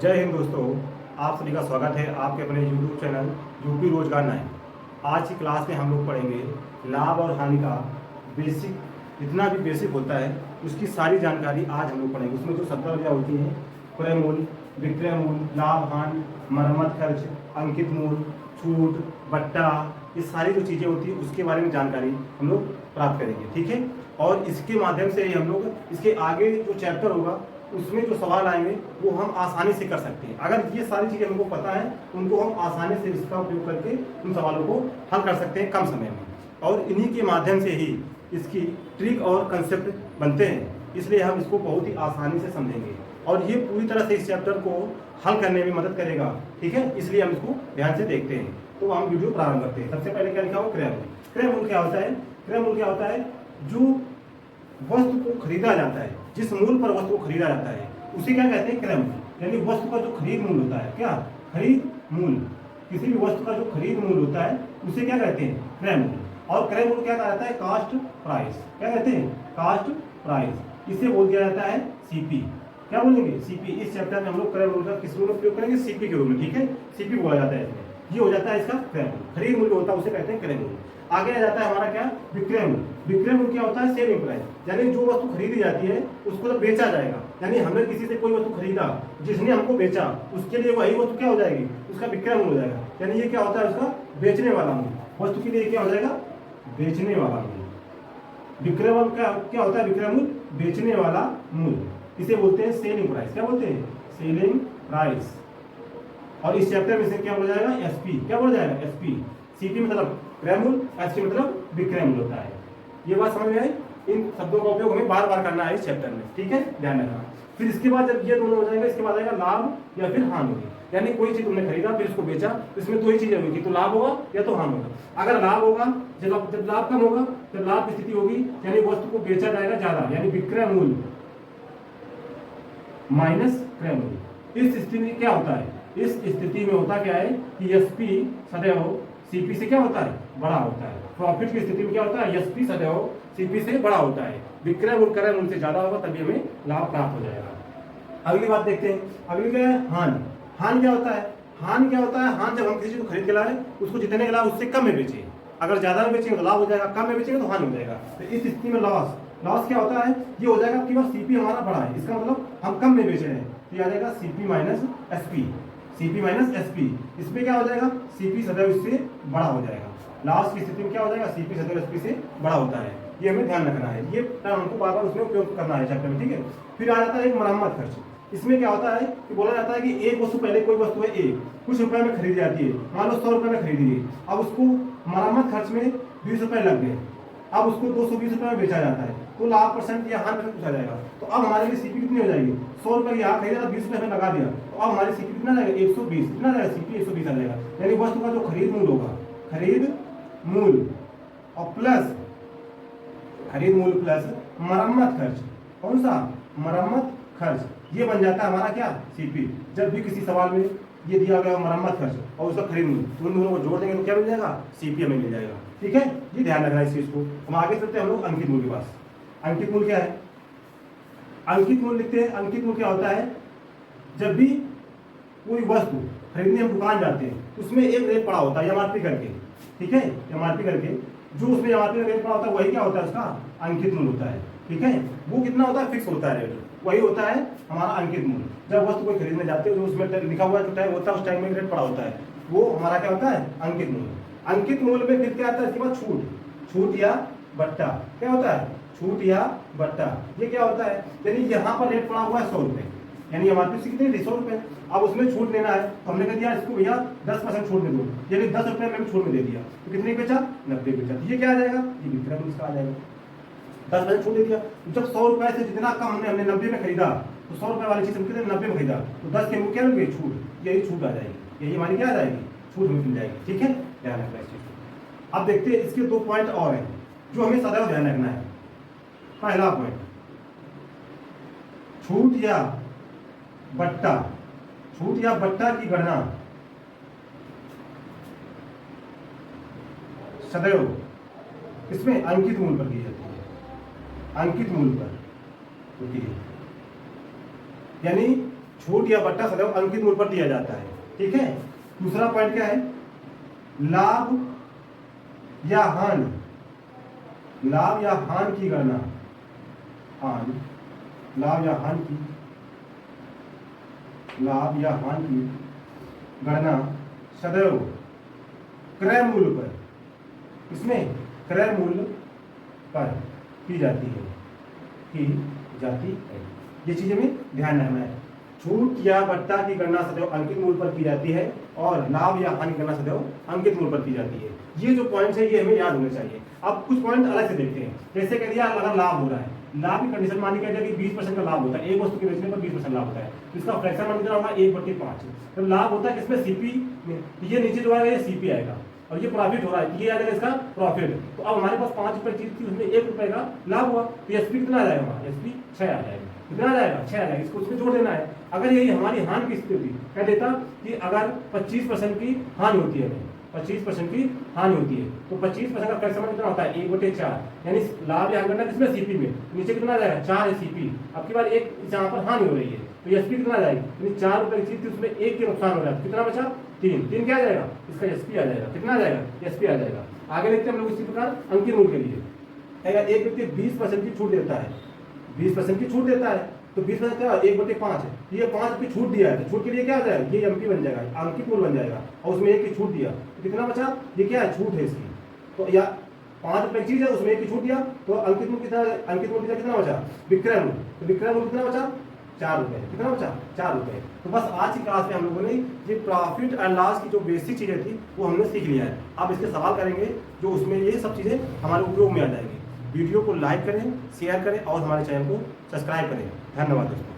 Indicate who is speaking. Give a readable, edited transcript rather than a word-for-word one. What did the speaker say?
Speaker 1: जय हिंद दोस्तों, आप सभी का स्वागत है आपके अपने YouTube चैनल यूपी रोजगार 9। आज की क्लास में हम लोग पढ़ेंगे लाभ और हानि का बेसिक, जितना भी बेसिक होता है उसकी सारी जानकारी आज हम लोग पढ़ेंगे। उसमें जो शब्दावलियाँ होती हैं, क्रय मूल्य, विक्रय मूल्य, लाभ हानि, मरम्मत खर्च, अंकित मूल्य, छूट, बट्टा, ये सारी जो चीज़ें होती हैं उसके बारे में जानकारी हम लोग प्राप्त करेंगे। ठीक है, और इसके माध्यम से ही हम लोग इसके आगे जो चैप्टर होगा उसमें जो सवाल आएंगे वो हम आसानी से कर सकते हैं। अगर ये सारी चीज़ें हमको पता है तो उनको हम आसानी से इसका उपयोग करके उन सवालों को हल कर सकते हैं कम समय में, और इन्हीं के माध्यम से ही इसकी ट्रिक और कंसेप्ट बनते हैं। इसलिए हम इसको बहुत ही आसानी से समझेंगे और ये पूरी तरह से इस चैप्टर को हल करने में मदद करेगा। ठीक है, इसलिए हम इसको ध्यान से देखते हैं। तो हम वीडियो प्रारंभ करते हैं। सबसे पहले क्या लिखा हुआ, क्रय मूल्य। क्रय मूल्य क्या होता है? क्रय मूल्य क्या होता है? जो वस्तु को खरीदा जाता है, जिस मूल्य पर वस्तु को खरीदा जाता है उसे क्या कहते हैं? क्रय मूल्य। यानी वस्तु का जो खरीद मूल्य होता है, क्या खरीद मूल्य, किसी भी वस्तु का जो खरीद मूल्य होता है उसे क्या कहते हैं? क्रय मूल्य। और क्रय मूल्य क्या कहता है? Cost price. क्या कहते हैं? Cost price. इसे बोल दिया जाता है सीपी। क्या बोलेंगे? सीपी। इस चैप्टर में हम लोग क्रय मूल्य का किस रूप में उपयोग करेंगे? सीपी के रूप में। ठीक है, सीपी बोला जाता है इसमें। ये हो जाता है इसका क्रय मूल्य। खरीद मूल्य होता है उसे कहते हैं क्रय मूल्य। आगे आ जाता है हमारा क्या? विक्रय मूल्य। विक्रय मूल्य क्या होता है? Selling price. यानी जो वस्तु खरीदी जाती है उसको तो बेचा जाएगा। यानी हमने किसी से कोई वस्तु खरीदा, जिसने हमको बेचा, उसके लिए वही वस्तु क्या हो जाएगी? उसका विक्रय मूल्य हो जाएगा। यानी ये क्या होता है? उसका बेचने वाला मूल्य। वस्तु के लिए क्या हो जाएगा? बेचने वाला मूल्य। विक्रय मूल्य क्या होता है? विक्रय मूल्य बेचने वाला मूल्य। इसे बोलते हैं सेलिंग प्राइस। क्या बोलते हैं? Selling price. और इस चैप्टर में से क्या बोला जाएगा? एसपी। क्या बोला जाएगा? एसपी। सीपी मतलब क्रय मूल्य, एसपी मतलब विक्रय मूल्य होता है। ये बात समझ में आई? इन शब्दों का उपयोग हमें बार बार करना है इस चैप्टर में। ठीक है, ध्यान रखना। फिर इसके बाद जब ये दोनों हो जाएगा, इसके बाद आएगा लाभ या फिर हानि होगी। यानी कोई चीज तुमने खरीदा फिर उसको बेचा, तो इसमें दो ही चीजें होगी, तो लाभ होगा या तो हानि होगा। अगर लाभ होगा, जब लाभ कम होगा जब लाभ की स्थिति होगी, यानी वस्तु को बेचा जाएगा ज्यादा, यानी विक्रय मूल्य माइनस क्रय मूल्य। इस स्थिति में क्या होता है? इस स्थिति में होता क्या है कि एसपी सदैव सीपी से क्या होता है? बड़ा होता है। प्रॉफिट की स्थिति में क्या होता है? एसपी सदैव सीपी से बड़ा होता है। विक्रय मूल्य क्रय मूल्य से ज्यादा होगा तभी हमें लाभ प्राप्त हो जाएगा। अगली बात देखते हैं। अगली क्या है? हानि। हानि क्या होता है? हानि क्या होता है? हानि जब हम किसी चीज को खरीद के लाए उसको जितने के लाए उससे कम में बेचे। अगर ज्यादा में बेचेंगे तो लाभ हो जाएगा, कम में बेचेंगे तो हानि हो जाएगा। तो इस स्थिति में लॉस। लॉस क्या होता है? ये हो जाएगा कि बस सीपी हमारा बड़ा है, इसका मतलब हम कम में बेच रहे हैं, तो ये आ जाएगा CP minus SP. CP minus SP. इसमें क्या हो जाएगा? सीपी सदैव इससे बड़ा हो जाएगा। लास्ट की स्थिति में क्या हो जाएगा? सीपी सदैव एसपी से बड़ा होता है। ये हमें ध्यान रखना है, ये टर्म हमको बार बार उसमें उपयोग करना है चैप्टर में। ठीक है, फिर आ जाता है एक मरम्मत खर्च। इसमें क्या होता है कि बोला जाता है कि एक वस्तु, पहले कोई वस्तु है एक, कुछ रुपए में खरीदी जाती है, मान लो 100 रुपए में खरीदी गई। अब उसको मरम्मत खर्च में 20 रुपए लग गए, अब उसको 220 रुपए में बेचा जाता है, तो लाभ परसेंट या हानि पूछा जाएगा। तो अब हमारे लिए सीपी कितनी हो जाएगी? 100 रुपए की यहाँ खरीदा, 20 रुपए में लगा दिया, तो अब हमारी सीपी कितना जाएगा? 120। कितना जाएगा? सीपी 120 आ जाएगा। यानी वस्तु का जो खरीद मूल्य होगा, खरीद मूल्य और प्लस खरीद मूल्य प्लस मरम्मत खर्च। कौन सा? मरम्मत खर्च। ये बन जाता है हमारा क्या? सीपी। जब भी किसी सवाल में ये दिया गया मरम्मत खर्च और उसका खरीद मूल्य, तो उन दोनों को जोड़ देंगे तो क्या मिल जाएगा? सीपी हमें मिल जाएगा। ठीक है, ये ध्यान रखना है इस चीज को। हम आगे चलते हैं हम लोग अंकित मूल्य के पास। अंकित मूल्य क्या है? अंकित मूल्य लिखते हैं। अंकित मूल्य क्या होता है? जब भी कोई वस्तु खरीदने हम दुकान जाते हैं उसमें एक रेट पड़ा होता है एमआरपी करके। ठीक है, एमआरपी करके जो उसमें एमआरपी का रेट पड़ा होता है वही क्या होता है? उसका अंकित मूल्य होता है। ठीक है, वो कितना होता है? फिक्स होता है रेट, वही होता है हमारा अंकित मूल्य। जब वस्तु कोई खरीदने जाते हैं जो उसमें लिखा हुआ जो टाइम होता है उस टाइम में रेट पड़ा होता है, वो हमारा क्या होता है? अंकित मूल्य। अंकित मूल्य में फिर क्या आता है? इसके बाद छूट। छूट या बट्टा। क्या होता है? छूट या बट्टा। ये क्या होता है? यानी यहाँ पर रेट पड़ा हुआ है 100 रुपए, यानी एमआरपी से कितनी थी? 100 रुपए। अब उसमें छूट लेना है तो हमने कह दिया इसको भैया 10% छूट में दो, यानी 10 रुपए में छूट में दे दिया, तो कितने बेचा? 90 बेचा। तो ये क्या आ जाएगा? ये विक्रय मूल्य आ जाएगा। 10% छूट दे दिया। जब 100 रुपए से जितना कम हमने 90 में खरीदा, तो 100 रुपए वाली चीज हम कितने 90 में खरीदा, तो 10 के क्या मिल गई? छूट। यही छूट आ जाएगी, यही हमारी क्या आ जाएगी? छूट मिल जाएगी। ठीक है, ध्यान रखना इस चीज को। अब देखते हैं इसके 2 पॉइंट और हैं जो हमें सदैव ध्यान रखना है। पहला पॉइंट, छूट या बट्टा। छूट या बट्टा की गणना सदैव इसमें अंकित मूल्य पर की जाती है। अंकित मूल्य पर होती है। यानी छूट या बट्टा सदैव अंकित मूल्य पर दिया जाता है। ठीक है, दूसरा पॉइंट क्या है, लाभ या हानि, लाभ या हानि की गणना, लाभ या हानि की गणना सदैव क्रय मूल्य पर, इसमें क्रय मूल्य पर की जाती है, ये चीजें हमें ध्यान रखना है। छूट या बट्टा की गणना सदैव अंकित मूल्य पर की जाती है और लाभ या हानि की गणना सदैव अंकित मूल्य पर की जाती है। ये जो पॉइंट्स है ये हमें याद होने चाहिए। अब कुछ पॉइंट अलग से देखते हैं, जैसे कह दिया अगर लाभ हो रहा है, लाभ की कंडीशन मानी कह दिया कि 20% का लाभ होता है, एक वस्तु के बेचने पर 20% लाभ होता है, तो इसका फ्रैक्शन मान कितना होगा 1/5। तो लाभ होता है किसमें, सीपी में, ये नीचे जो आएगा ये सीपी आएगा और ये प्रॉफिट हो रहा है, ये आ जाएगा इसका प्रॉफिट। तो अब हमारे पास 5 रुपए चीज थी, उसमें 1 रुपए का लाभ हुआ, तो एसपी कितना आ जाएगा हमारा, एसपी 6 आ जाएगा। कितना आ जाएगा, 6 आ जाएगा, इसको उसमें जोड़ देना है। अगर यही हमारी हानि की स्थिति होती, कह देता कि अगर 25% की हानि होती है, 25% की हानि होती है, तो 25% का फ्रैक्शन कितना होता है 1/4, यानी लाभ या हानि किसमें, सीपी में, नीचे कितना आ जाएगा 4 है सीपी। अब की बार एक जहाँ पर हानि हो रही है तो एसपी कितना आ जाएगी, यानी 4 रुपए की चीज थी उसमें 1 के नुकसान हो रहा है, कितना बचा 3 क्या आ जाएगा, इसका एसपी आ जाएगा, कितना आ जाएगा, एसपी आ जाएगा। आगे देखते हैं हम लोग इसी प्रकार अंकित मूल्य के लिए, एक व्यक्ति 20% की छूट देता है, 20% की छूट देता है, तो 20% क्या 1/5 है, ये 5 की छूट दिया है, तो छूट के लिए क्या आ जाएगा, ये एमपी बन जाएगा, अंकित मूल्य बन जाएगा, और उसमें 1 की छूट दिया तो कितना बचा, ये क्या है, छूट है इसकी। तो या 5 रुपए की चीज है, उसमें 1 की छूट दिया तो अंकित मूल्य कितना, अंकित मूल्य कितना बचा, विक्रय मूल्य, तो विक्रय मूल्य कितना बचा 4 रुपए, कितना बचा 4 रुपए। तो बस आज की क्लास में हम लोगों ने ये प्रॉफिट एंड लॉस की जो बेसिक चीजें थी वो हमने सीख लिया है। अब इसके सवाल करेंगे जो उसमें ये सब चीजें हमारे उपयोग में आ जाएंगी। वीडियो को लाइक करें, शेयर करें और हमारे चैनल को सब्सक्राइब करें। धन्यवाद दोस्तों।